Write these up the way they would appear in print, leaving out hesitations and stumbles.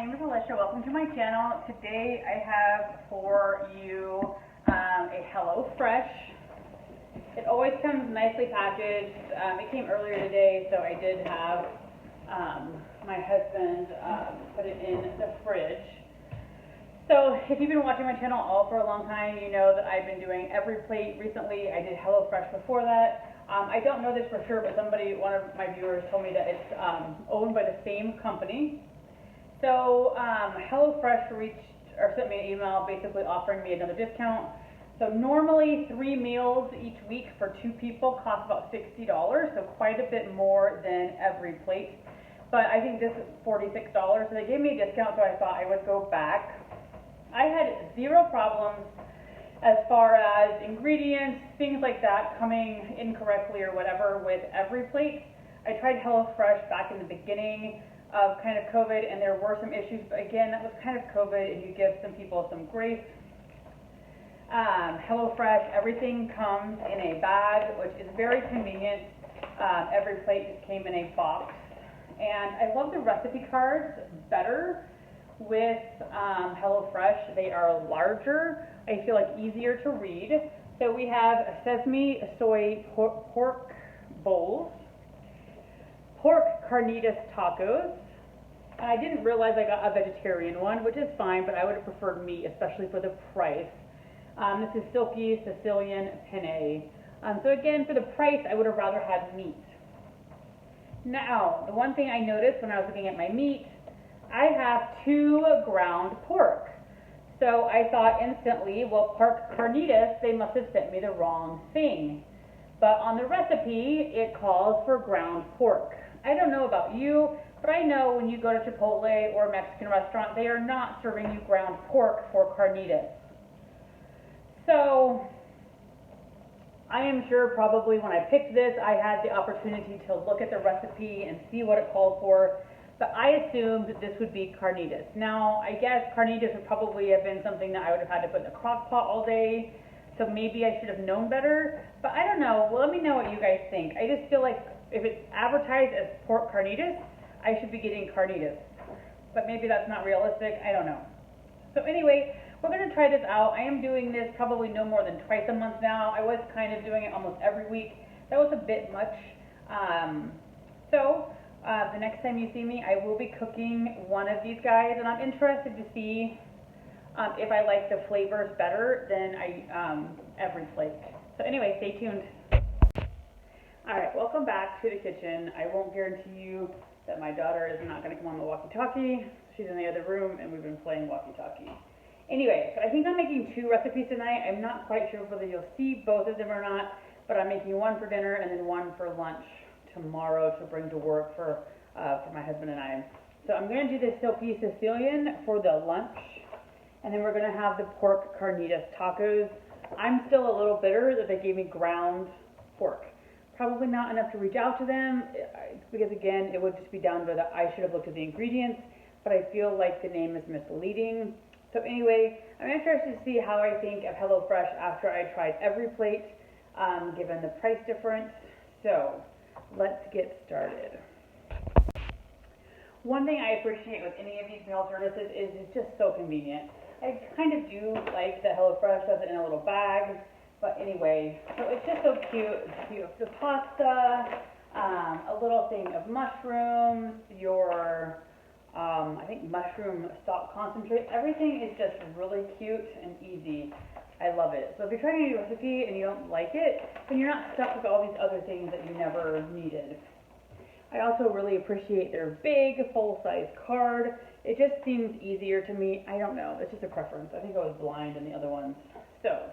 name is Alicia. Welcome to my channel. Today I have for you a HelloFresh. It always comes nicely packaged. It came earlier today, so I did have my husband put it in the fridge. So if you've been watching my channel all for a long time, you know that I've been doing every plate recently. I did HelloFresh before that. I don't know this for sure, but one of my viewers told me that it's owned by the same company. So HelloFresh sent me an email basically offering me another discount. So normally 3 meals each week for 2 people costs about $60, so quite a bit more than every plate. But I think this is $46, so they gave me a discount, so I thought I would go back. I had zero problems as far as ingredients, things like that coming incorrectly or whatever with every plate. I tried HelloFresh back in the beginning of kind of COVID, and there were some issues, but again, that was kind of COVID, and you give some people some grace. HelloFresh, everything comes in a bag, which is very convenient. Every plate just came in a box, and I love the recipe cards better with HelloFresh. They are larger. I feel like easier to read. So we have sesame soy pork bowls, pork carnitas tacos. I didn't realize I got a vegetarian one, which is fine, but I would have preferred meat, especially for the price. This is silky Sicilian penne. So again, for the price, I would have rather had meat. Now, the one thing I noticed when I was looking at my meat, I have 2 ground pork. So I thought instantly, well, pork carnitas, they must have sent me the wrong thing. But on the recipe, it calls for ground pork. I don't know about you, but I know when you go to Chipotle or a Mexican restaurant, they are not serving you ground pork for carnitas. So I am sure probably when I picked this, I had the opportunity to look at the recipe and see what it called for, but I assumed that this would be carnitas. Now, I guess carnitas would probably have been something that I would have had to put in the crock pot all day, so maybe I should have known better, but I don't know. Well, let me know what you guys think. I just feel like if it's advertised as pork carnitas, I should be getting carnitas, but maybe that's not realistic. I don't know. So anyway, we're going to try this out. I am doing this probably no more than twice a month now. I was kind of doing it almost every week. That was a bit much. The next time you see me, I will be cooking one of these guys, and I'm interested to see if I like the flavors better than every plate. So anyway, stay tuned. Alright, welcome back to the kitchen. I won't guarantee you that my daughter is not going to come on the walkie-talkie. She's in the other room, and we've been playing walkie-talkie. Anyway, so I think I'm making 2 recipes tonight. I'm not quite sure whether you'll see both of them or not, but I'm making one for dinner and then one for lunch tomorrow to bring to work for my husband and I. So I'm going to do the silky Sicilian for the lunch, and then we're going to have the pork carnitas tacos. I'm still a little bitter that they gave me ground pork. Probably not enough to reach out to them, because again, it would just be down to that I should have looked at the ingredients, but I feel like the name is misleading. So anyway, I'm interested to see how I think of HelloFresh after I tried every plate, given the price difference. So let's get started. One thing I appreciate with any of these meal services is it's just so convenient. I kind of do like that HelloFresh does it in a little bag, but anyway, so it's just so cute. It's cute. The pasta, a little thing of mushrooms, I think mushroom stock concentrate. Everything is just really cute and easy. I love it. So if you're trying a new recipe and you don't like it, then you're not stuck with all these other things that you never needed. I also really appreciate their big full-size card. It just seems easier to me. I don't know. It's just a preference. I think I was blind in the other ones. So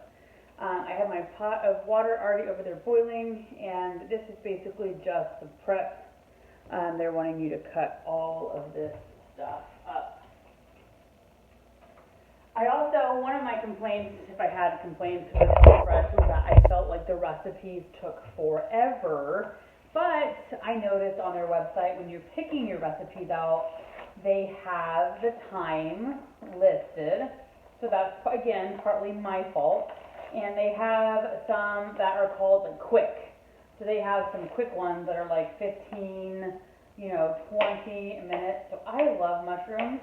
I have my pot of water already over there boiling, and this is basically just the prep. They're wanting you to cut all of this stuff up. One of my complaints, if I had complaints with HelloFresh, was that I felt like the recipes took forever. But I noticed on their website, when you're picking your recipes out, they have the time listed. So that's, again, partly my fault. And they have some that are called like quick. So they have some quick ones that are like 15, 20 minutes. So I love mushrooms.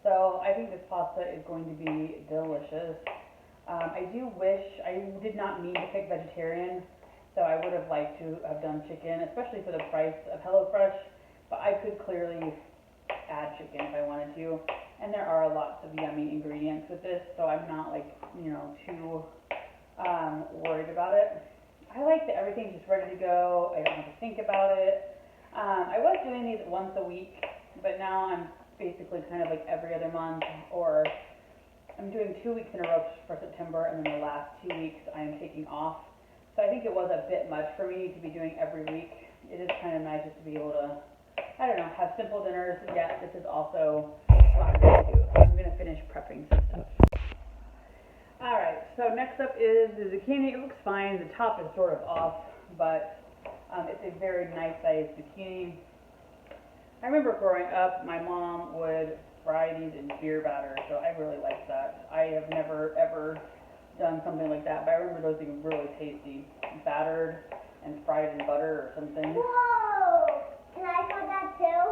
So I think this pasta is going to be delicious. I do wish, I did not mean to pick vegetarian, so I would have liked to have done chicken, especially for the price of HelloFresh, but I could clearly add chicken if I wanted to. And there are lots of yummy ingredients with this, so I'm not like, too worried about it. I like that everything's just ready to go. I don't have to think about it. I was doing these once a week, but now I'm basically kind of like every other month, or I'm doing 2 weeks in a row for September, and then the last 2 weeks I am taking off. So I think it was a bit much for me to be doing every week. It is kind of nice just to be able to, I don't know, have simple dinners, yet this is also what I'm going to do. So I'm going to finish prepping some stuff. Alright, so next up is the zucchini. It looks fine. The top is sort of off, but it's a very nice sized zucchini. I remember growing up, my mom would fry these in beer batter, so I really liked that. I have never ever done something like that, but I remember those being really tasty. Battered and fried in butter or something. Whoa! Can I put that too?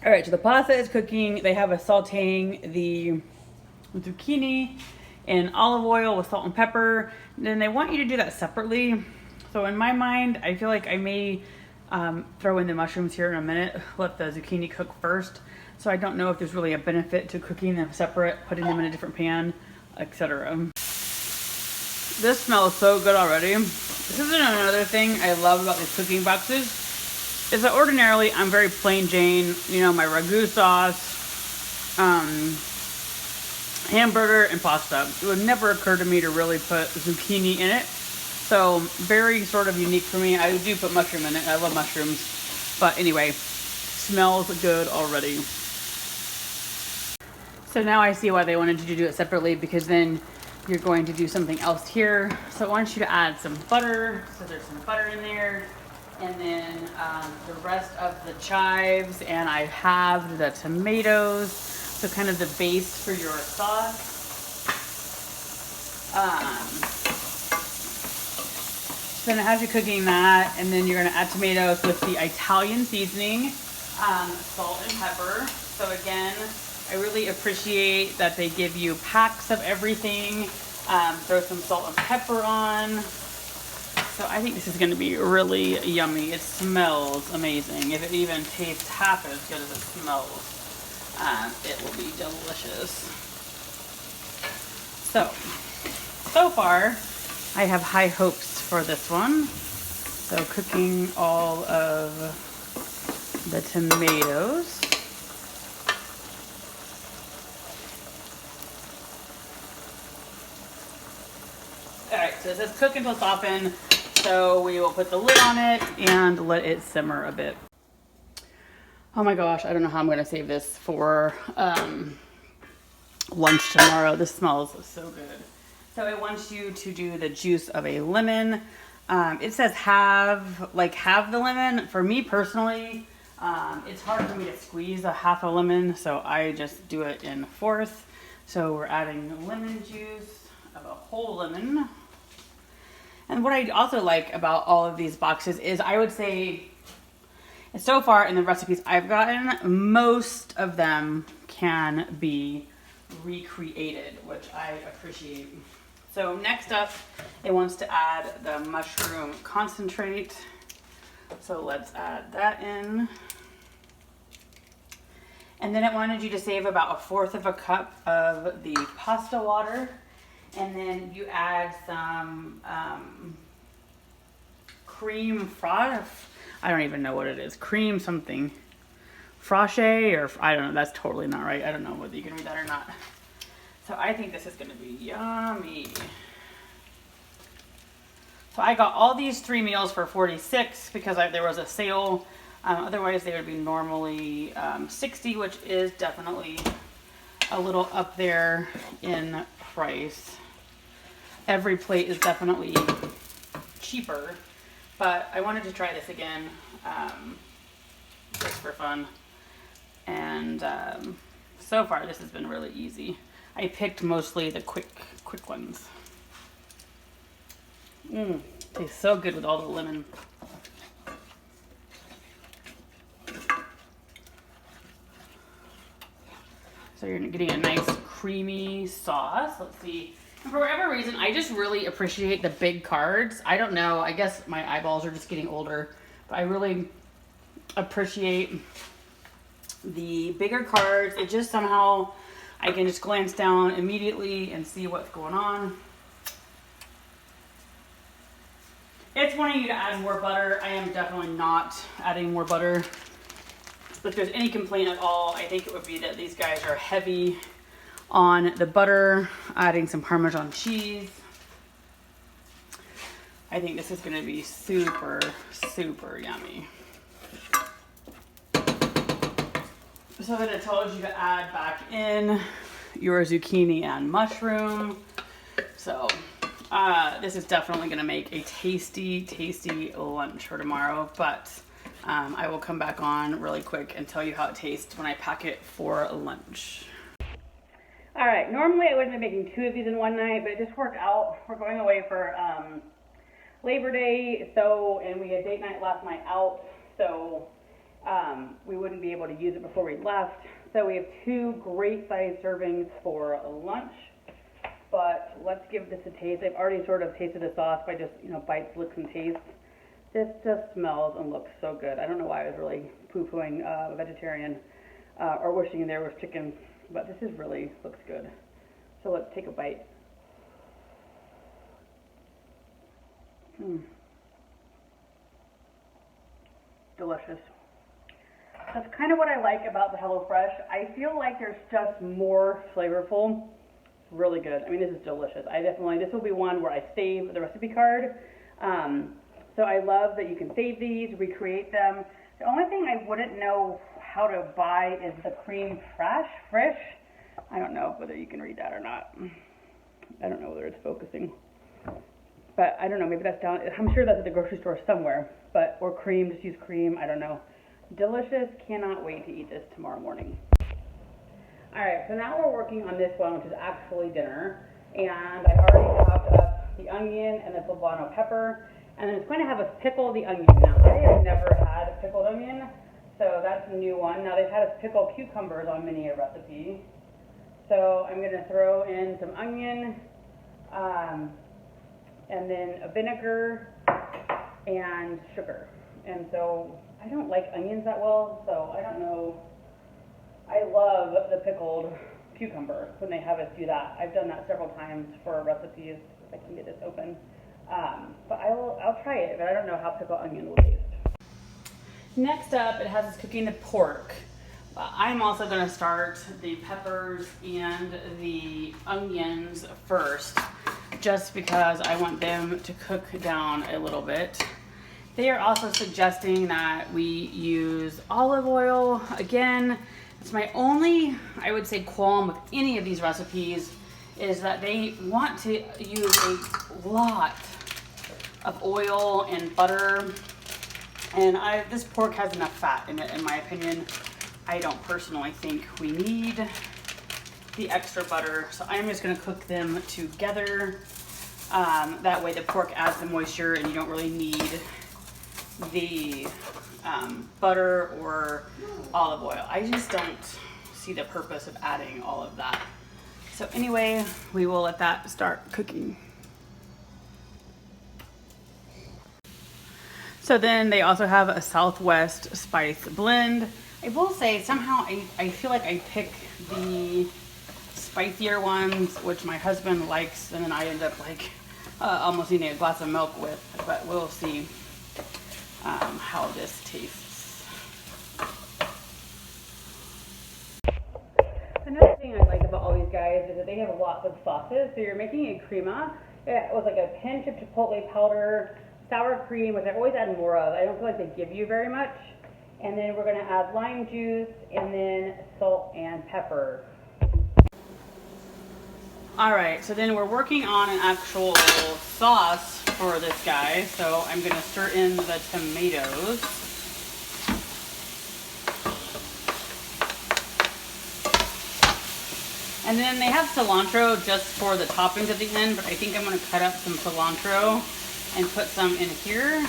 Alright, so the pasta is cooking. They have us sauteing the zucchini in olive oil with salt and pepper. Then they want you to do that separately. So in my mind, I feel like I may throw in the mushrooms here in a minute, let the zucchini cook first. So I don't know if there's really a benefit to cooking them separate, putting them in a different pan, etc. This smells so good already. This is another thing I love about these cooking boxes, is that ordinarily I'm very plain Jane, my ragu sauce, hamburger, and pasta. It would never occur to me to really put zucchini in it. So very sort of unique for me. I do put mushroom in it. I love mushrooms. But anyway, smells good already. So now I see why they wanted you to do it separately, because then you're going to do something else here. So I want you to add some butter. So there's some butter in there. And then the rest of the chives. And I have the tomatoes. So kind of the base for your sauce. Then it has you cooking that, and then you're going to add tomatoes with the Italian seasoning, salt and pepper. So again, I really appreciate that they give you packs of everything. Throw some salt and pepper on. So I think this is going to be really yummy. It smells amazing. If it even tastes half as good as it smells, it will be delicious. So far, I have high hopes for this one. So cooking all of the tomatoes. Alright, so it says cook until softened. So we will put the lid on it and let it simmer a bit. Oh my gosh, I don't know how I'm going to save this for lunch tomorrow. This smells so good. So it wants you to do the juice of a lemon. It says halve the lemon. For me personally, it's hard for me to squeeze a half a lemon, so I just do it in fourth. So we're adding lemon juice of a whole lemon. And what I also like about all of these boxes is, I would say, so far in the recipes I've gotten, most of them can be recreated, which I appreciate. So next up, it wants to add the mushroom concentrate. So let's add that in. And then it wanted you to save about 1/4 of a cup of the pasta water. And then you add some cream fraiche. I don't even know what it is. Cream something. Fraiche, or I don't know. That's totally not right. I don't know whether you can read that or not. So I think this is going to be yummy. So I got all these 3 meals for $46 because there was a sale. Otherwise, they would be normally $60, which is definitely a little up there in price. Every plate is definitely cheaper, but I wanted to try this again just for fun. And so far, this has been really easy. I picked mostly the quick ones. Tastes so good with all the lemon. So you're getting a nice creamy sauce. Let's see. And for whatever reason, I just really appreciate the big cards. I don't know. I guess my eyeballs are just getting older. But I really appreciate the bigger cards. It just somehow, I can just glance down immediately and see what's going on. It's wanting you to add more butter. I am definitely not adding more butter. If there's any complaint at all, I think it would be that these guys are heavy on the butter, adding some Parmesan cheese. I think this is gonna be super, super yummy. So then it tells you to add back in your zucchini and mushroom. So this is definitely gonna make a tasty, tasty lunch for tomorrow, but I will come back on really quick and tell you how it tastes when I pack it for lunch. All right, normally I wouldn't be making 2 of these in one night, but it just worked out. We're going away for Labor Day, and we had date night last night out, so we wouldn't be able to use it before we left. So we have 2 great sized servings for lunch, but let's give this a taste. I've already sort of tasted the sauce by just, bites, licks, and tastes. This just smells and looks so good. I don't know why I was really poo-pooing vegetarian or wishing there was chicken, but this is really looks good. So let's take a bite. Delicious. That's kind of what I like about the HelloFresh. I feel like there's just more flavorful. Really good. I mean, this is delicious. This will be one where I save the recipe card. So I love that you can save these, recreate them. The only thing I wouldn't know how to buy is the cream fresh. I don't know whether you can read that or not. I don't know whether it's focusing. But I don't know, maybe that's down, I'm sure that's at the grocery store somewhere. Or cream, just use cream, I don't know. Delicious, cannot wait to eat this tomorrow morning. Alright, so now we're working on this one, which is actually dinner. And I already chopped up the onion and the poblano pepper. And then it's going to have us pickle the onion. Now, I have never had pickled onion, so that's a new one. Now, they've had us pickle cucumbers on many a recipe. So I'm going to throw in some onion, and then a vinegar and sugar. And so I don't like onions that well, so I don't know. I love the pickled cucumber when they have us do that. I've done that several times for recipes, if I can get this open. But I'll try it, but I don't know how pickled onion will taste. Next up, it has us cooking the pork. I'm also going to start the peppers and the onions first, just because I want them to cook down a little bit. They are also suggesting that we use olive oil. Again, it's my only, I would say, qualm with any of these recipes is that they want to use a lot of oil and butter, and this pork has enough fat in it, in my opinion. I don't personally think we need the extra butter, so I'm just going to cook them together. That way the pork adds the moisture and you don't really need the butter or olive oil. I just don't see the purpose of adding all of that. So anyway, we will let that start cooking. So then they also have a Southwest spice blend. I will say somehow I feel like I pick the spicier ones, which my husband likes, and then I end up like almost needing a glass of milk with, but we'll see how this tastes. Another thing I like about all these guys is that they have lots of sauces. So you're making a crema. It was like a pinch of chipotle powder, sour cream, which I always add more of. I don't feel like they give you very much. And then we're going to add lime juice and then salt and pepper. Alright, so then we're working on an actual sauce for this guy. So I'm going to stir in the tomatoes. And then they have cilantro just for the toppings at the end, but I think I'm going to cut up some cilantro and put some in here.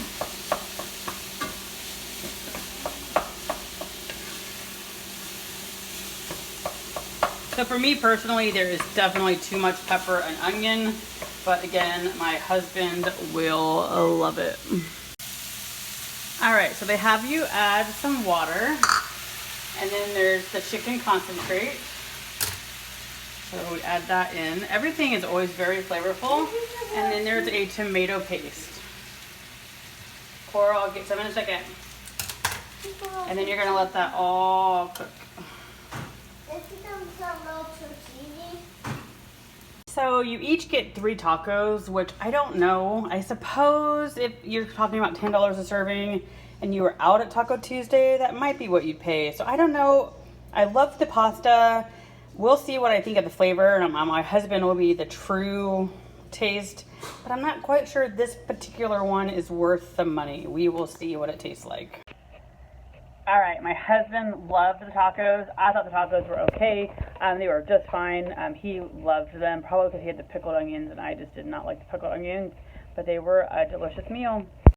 So for me personally, there is definitely too much pepper and onion, but again, my husband will love it. All right, so they have you add some water, and then there's the chicken concentrate. So we add that in. Everything is always very flavorful. And then there's a tomato paste. Cora, I'll get some in a second. And then you're gonna let that all cook. This becomes a little zucchini. So you each get 3 tacos, which I don't know. I suppose if you're talking about $10 a serving and you were out at Taco Tuesday, that might be what you'd pay. So I don't know. I love the pasta. We'll see what I think of the flavor, and my husband will be the true taste, but I'm not quite sure this particular one is worth the money. We will see what it tastes like. All right, my husband loved the tacos. I thought the tacos were okay. They were just fine. He loved them, probably because he had the pickled onions, and I just did not like the pickled onions, but they were a delicious meal.